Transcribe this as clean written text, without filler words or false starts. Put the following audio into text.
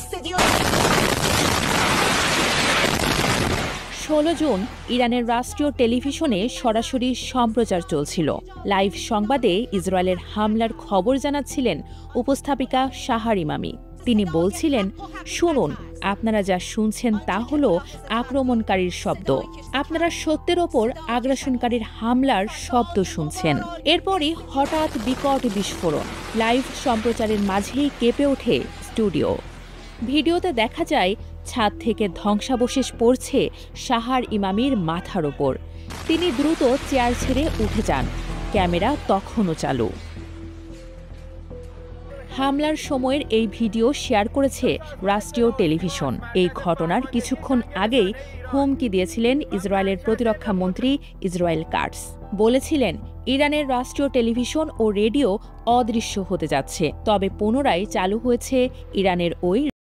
16 June ইরানের রাষ্ট্রীয় টেলিভিশনে সরাসরি সম্প্রচার চলছিল। লাইভ সংবাদে ইসরায়েলের হামলার খবর জানাচ্ছিলেন উপস্থাপিকা সাহার ইমামি। তিনি বলছিলেন, শুনুন, আপনারা যা শুনছেন তা হলো আক্রমণকারীর শব্দ। আপনারা সত্যের ওপর আগ্রাসনকারীর হামলার শব্দ শুনছেন। এরপরই হঠাৎ বিকট বিস্ফোরণ। লাইভ সম্প্রচারের মাঝেই কেঁপে ওঠে স্টুডিও। ভিডিওতে দেখা যায় ছাদ থেকে ধ্বংসাবশেষ পড়ছে সাহার ইমামির মাথার ওপর। তিনি দ্রুত চেয়ার ছেড়ে উঠে যান। ক্যামেরা তখনও চালু। হামলার সময়ের এই ভিডিও শেয়ার করেছে রাষ্ট্রীয় টেলিভিশন। এই ঘটনার কিছুক্ষণ আগেই হুমকি দিয়েছিলেন ইসরায়েলের প্রতিরক্ষা মন্ত্রী ইসরায়েল কাটস। বলেছিলেন, ইরানের রাষ্ট্রীয় টেলিভিশন ও রেডিও অদৃশ্য হতে যাচ্ছে। তবে পুনরায় চালু হয়েছে ইরানের ওই